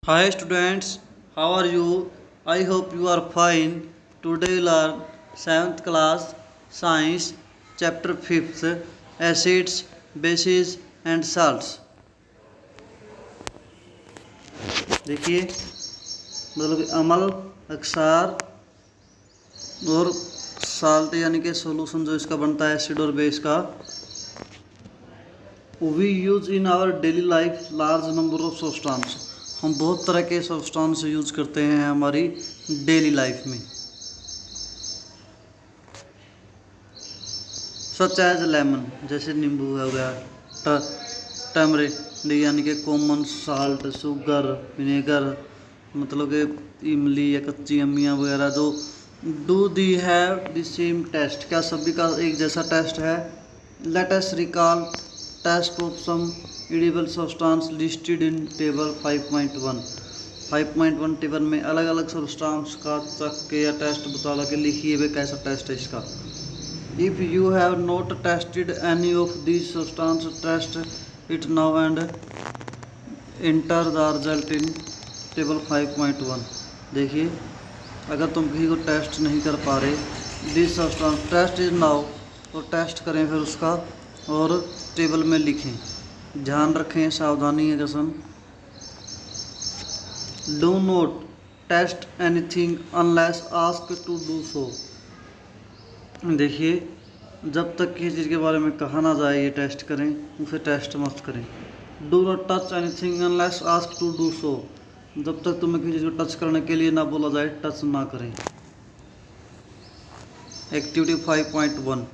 Hi students, how are you? I hope you are fine. Today we learn 7th class Science chapter 5th Acids, Bases and Salts. देखिए मतलब कि अम्ल, अक्षार और salt यानी कि solution जो इसका बनता है एसिड और बेस का. We use in our daily life large number of substance. हम बहुत तरह के सब्सटेंस यूज करते हैं हमारी डेली लाइफ में. सच एज लेमन, जैसे नींबू हो गया, टर्मरिक यानी कि कॉमन साल्ट, शुगर, विनेगर मतलब कि इमली या कच्ची अम्मियाँ वगैरह जो do they have the same taste. क्या सभी का एक जैसा टेस्ट है? Let us recall taste of some edible substance listed in table 5.1. 5.1 table में अलग अलग सब्सटेंस का चख के या टेस्ट बता के लिखिए वे कैसा टेस्ट है इसका. If you have not tested any of this substance, taste it now and enter the result in table 5.1. देखिए अगर तुम किसी को टेस्ट नहीं कर पा रहे, this substance taste is now, और टेस्ट करें फिर उसका और टेबल में लिखें. ध्यान रखें, सावधानी है कसम. Do not taste anything unless asked to do so. देखिए जब तक किसी चीज़ के बारे में कहा ना जाए ये टेस्ट करें, उसे टेस्ट मत करें. Do not touch anything unless asked to do so. जब तक तुम्हें किसी चीज़ को टच करने के लिए ना बोला जाए टच ना करें. एक्टिविटी 5.1.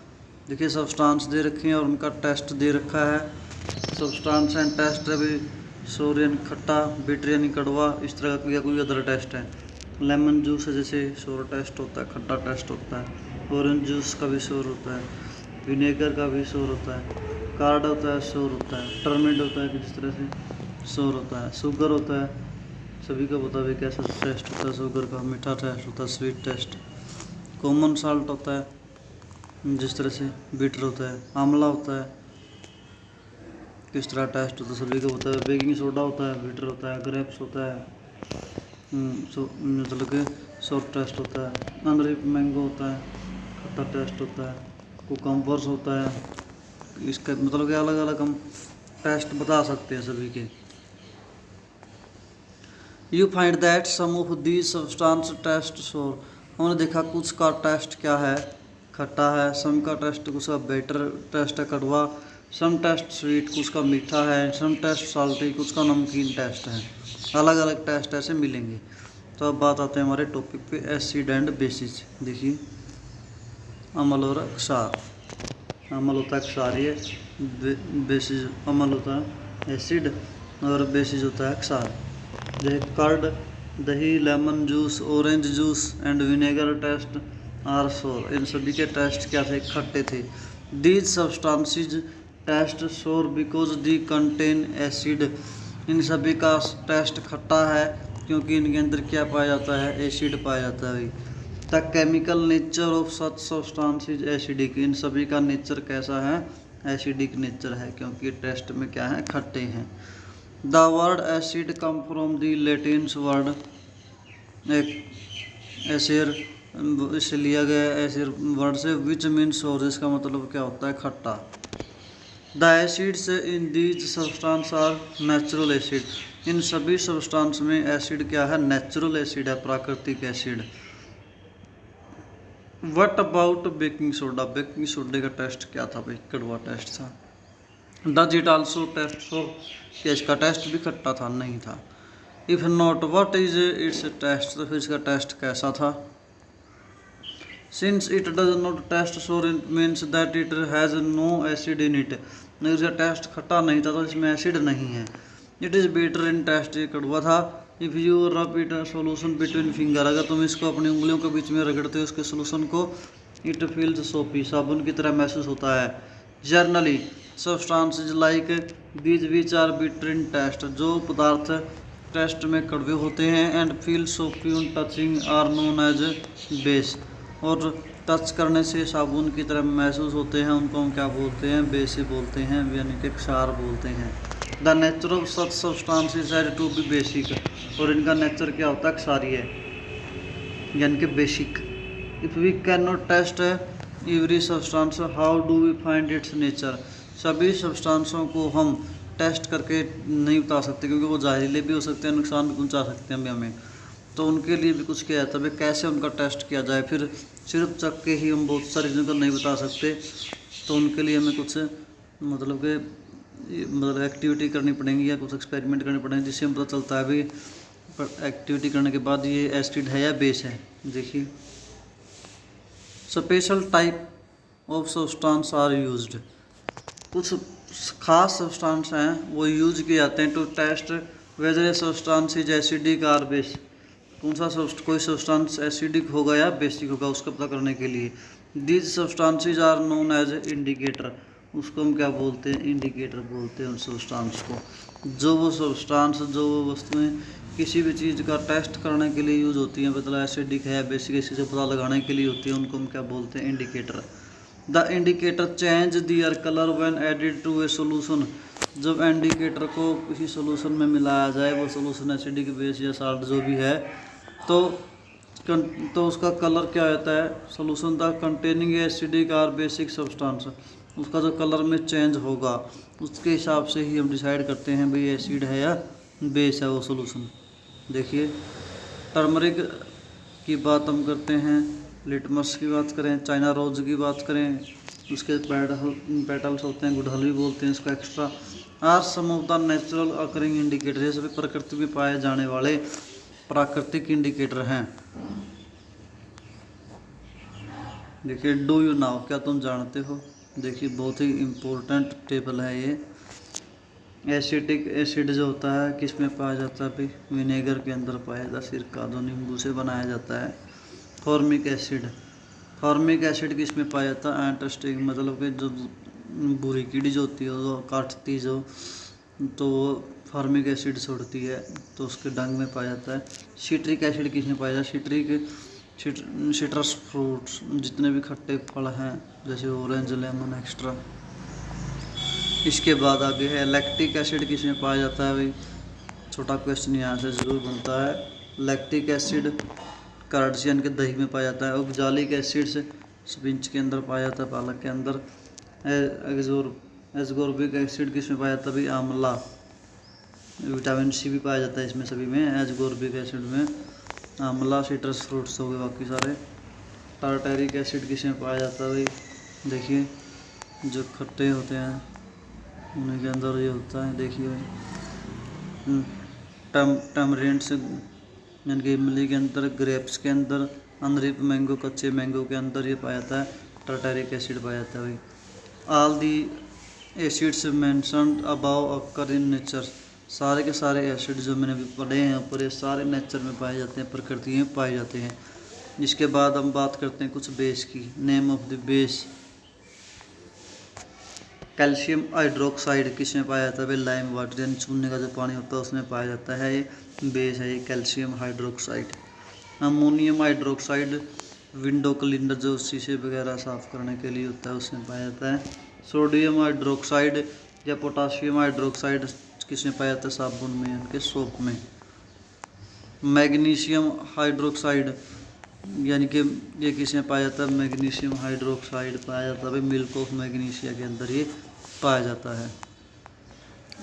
देखिए सब्सटेंस दे रखे हैं और उनका टेस्ट दे रखा है. सब्सटेंस एंड टेस्ट है भी सोर यानी खट्टा, बिटर यानी कड़वा, इस तरह का कोई अदर टेस्ट है. लेमन जूस है, जैसे सोर टेस्ट होता है, खट्टा टेस्ट होता है. ऑरेंज जूस का भी शोर होता है, विनेगर का भी शोर होता है, कार्ड होता है शोर होता है, टर्मिड होता है कि जिस तरह से शोर होता है. शुगर होता है, सभी को पता है कैसा टेस्ट होता है. शुगर का मीठा टेस्ट होता है, स्वीट टेस्ट. कॉमन साल्ट होता है जिस तरह से बीटर होता है. आंवला होता है, किस तरह टेस्ट होता है सभी को पता है. बेकिंग सोडा होता है, बीटर होता है. ग्रेप्स होता है, मतलब कि शॉर्ट टेस्ट होता है. अनरिप मैंगो होता है, खट्टा टेस्ट होता है. कुकम्बर्स होता है. इसका मतलब कि अलग अलग हम टेस्ट बता सकते हैं सभी के. You find that some of these substance taste sour. हमने देखा कुछ का टेस्ट क्या है, खट्टा है. सम का टेस्ट कुछ का बेटर टेस्ट है, कड़वा. सम टेस्ट स्वीट, कुछ का मीठा है. सम टेस्ट साल्टी, कुछ का नमकीन टेस्ट है. अलग अलग टेस्ट ऐसे मिलेंगे. तो अब बात आते हैं हमारे टॉपिक पे, एसिड एंड बेसिस. देखिए अम्ल और क्षार. अम्ल होता है क्षारीय, बेसिस अम्ल होता है एसिड और बेसिस होता है क्षार. जैसे कर्ड, दही, lemon juice, orange juice and vinegar taste are sour. इन सभी के टेस्ट क्या थे? खट्टे थे. These substances taste sour because they contain acid. इन सभी का टेस्ट खट्टा है क्योंकि इनके अंदर क्या पाया जाता है? एसिड पाया जाता है. The chemical nature of such substances acidic. इन सभी का नेचर कैसा है? एसिडिक नेचर है क्योंकि टेस्ट में क्या है? खट्टे हैं. The word acid come from the Latin word acer, इससे लिया गया एसिर वर्ड से, विच मीन सोर. इसका मतलब क्या होता है? खट्टा. The acids in these substance are natural acid. इन सभी सब्सटेंस में एसिड क्या है? नेचुरल एसिड है, प्राकृतिक एसिड. What about baking soda. Baking सोडे का टेस्ट क्या था भाई? कड़वा टेस्ट था. Does it also taste so. क्या इसका टेस्ट भी खट्टा था? नहीं था. If not what is its taste. तो फिर इसका टेस्ट कैसा था? Since it does not taste sour it means that it has no acid in it. नहीं, इसका टेस्ट खट्टा नहीं था तो इसमें एसिड नहीं है. It is better in taste. ये कड़वा था. If you rub it solution between finger. अगर तुम इसको अपनी उंगलियों के बीच में रगड़ते हो उसके सोल्यूशन को, इट फील्स सोपी. साबुन की तरह महसूस होता है. Generally substances like these which are bitter in taste. जो पदार्थ टेस्ट में कड़वे होते हैं and feel soapy on touching are known as base. और टच करने से साबुन की तरह महसूस होते हैं, उनको हम क्या बोलते हैं? बेस बोलते हैं, यानी कि क्षार बोलते हैं. The nature of such substance is said to be basic, और इनका नेचर क्या होता है, क्षारीय, यानी कि basic. If we can not taste every substance how do we find its nature, सभी सब्सटेंसों को हम टेस्ट करके नहीं बता सकते, क्योंकि वो जहरीले भी हो सकते हैं, नुकसान भी पहुंचा सकते हैं हमें। तो उनके लिए भी कुछ किया जाता है, कैसे उनका टेस्ट किया जाए। फिर सिर्फ चख के ही हम बहुत सारी चीज़ों को नहीं बता सकते, तो उनके लिए हमें कुछ मतलब एक्टिविटी करनी पड़ेगी या कुछ एक्सपेरिमेंट करने पड़ेंगे, जिससे हम पता चलता है भी पर एक्टिविटी करने के बाद ये एसिड है या बेस है। देखिए, special type of substance are used, कुछ खास सब्सटेंस हैं वो यूज किए जाते हैं to test whether a substance is acidic or base, कौन सा कोई सब्सटेंस एसिडिक होगा या बेसिक होगा उसका पता करने के लिए। These substances are known as indicator, उसको हम क्या बोलते हैं, इंडिकेटर बोलते हैं उन सब्सटेंस को। जो वो सब्सटेंस, जो वो वस्तुएं किसी भी चीज़ का टेस्ट करने के लिए यूज होती हैं, मतलब एसिडिक है बेसिक, इसी से पता लगाने के लिए होती है, उनको हम क्या बोलते हैं, indicator. The indicator change their colour when added to a solution, जब इंडिकेटर को किसी सोल्यूशन में मिलाया जाए, वो सोल्यूशन एसिडिक बेस या साल्ट जो भी है, तो उसका कलर क्या होता है, solution the containing acidic or basic substance, उसका जो कलर में चेंज होगा उसके हिसाब से ही हम डिसाइड करते हैं भाई एसिड है या बेस है वो सोल्यूशन। देखिए, टर्मरिक की बात हम करते हैं, लिटमस की बात करें, चाइना रोज की बात करें, उसके पेटल्स होते हैं, गुड़हल भी बोलते हैं इसको, extra are some of the natural occurring indicator, ये सभी प्रकृति में पाए जाने वाले प्राकृतिक इंडिकेटर हैं। देखिए, डू यू नाउ, क्या तुम जानते हो। देखिए, बहुत ही इम्पोर्टेंट टेबल है ये। एसिटिक एसिड जो होता है किस में पाया जाता है भाई, विनेगर के अंदर पाया जाता है, सिरका जो नींबू से बनाया जाता है। फॉर्मिक एसिड, फॉर्मिक एसिड किस में पाया जाता है, एंटास्टिक, मतलब कि जो बुरी कीड़ी जो होती है वो काटती जो, तो वो फॉर्मिक एसिड छोड़ती है, तो उसके डंग में पाया जाता है। सिट्रिक एसिड किस में पाया जाता है, सिट्रस फ्रूट्स, जितने भी खट्टे फल हैं जैसे ऑरेंज, लेमन एक्स्ट्रा। इसके बाद आगे है लैक्टिक एसिड, किस में पाया जाता है भाई, छोटा क्वेश्चन यहाँ से ज़रूर बनता है। लैक्टिक एसिड कार्डशियन के दही में पाया जाता है। ऑक्जालिक एसिड से स्पिंच के अंदर पाया जाता है, पालक के अंदर। एस्गोर्बिक एसिड किस में पाया जाता है भाई, आंवला, विटामिन सी भी पाया जाता है इसमें सभी में, एस्गोर्बिक एसिड में। आंवला, सिट्रस फ्रूट्स हो गए बाकी सारे। टार्टरिक एसिड किस में पाया जाता है भाई, देखिए जो खट्टे होते हैं उन्हीं के अंदर ये होता है। देखिए भाई, टमरिंड्स यानी कि इमली के अंदर, ग्रेप्स के अंदर, अनरिप मैंगो, कच्चे मैंगो के अंदर ये पाया जाता है, टार्टरिक एसिड पाया जाता है भाई। All the acids mentioned above occur in nature, सारे के सारे एसिड जो मैंने अभी पढ़े हैं ऊपर, ये सारे नेचर में पाए जाते हैं, प्रकृति में पाए जाते हैं। इसके बाद हम बात करते हैं कुछ बेस की। Name of the base, calcium hydroxide किस में पाया जाता है भाई, लाइम वाटर, यानी चूने का जो पानी होता है उसमें पाया जाता है, ये बेस है ये calcium hydroxide. Ammonium hydroxide, window cleaner जो शीशे वगैरह साफ़ करने के लिए होता है उसमें पाया जाता है। सोडियम हाइड्रोक्साइड या पोटाशियम हाइड्रोक्साइड किस में पाया जाता है, साबुन में, यानी कि सोप में। मैग्नीशियम हाइड्रोक्साइड, यानी कि ये किस में पाया जाता है, मैग्नीशियम हाइड्रोक्साइड पाया जाता है भाई, मिल्क ऑफ मैग्नीशिया के अंदर ये पाया जाता है।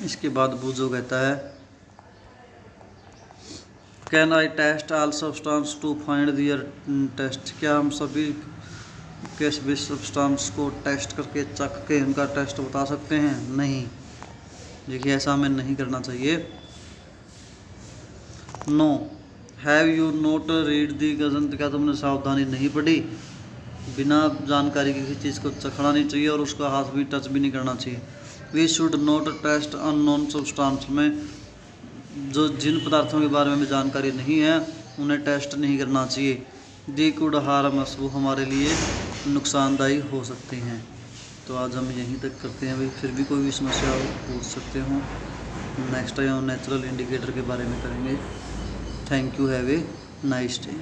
इसके बाद बूझो कहता है, can I taste all substance to find their taste, क्या हम सभी के सभी सब्सटेंस को टेस्ट करके चख के उनका टेस्ट बता सकते हैं, नहीं। देखिए, ऐसा हमें नहीं करना चाहिए। No, have you not read the caution, क्या तुमने सावधानी नहीं पढ़ी, बिना जानकारी किसी चीज़ को चखना नहीं चाहिए और उसका हाथ भी टच भी नहीं करना चाहिए। We should not taste unknown substance, में जो जिन पदार्थों के बारे में जानकारी नहीं है उन्हें टेस्ट नहीं करना चाहिए। दी कुड हार्म अस, वो हमारे लिए नुकसानदायी हो सकते हैं। तो आज हम यहीं तक करते हैं भाई, फिर भी कोई भी समस्या पूछ सकते हो। नेक्स्ट टाइम हम नेचुरल इंडिकेटर के बारे में करेंगे। Thank you, have a nice day.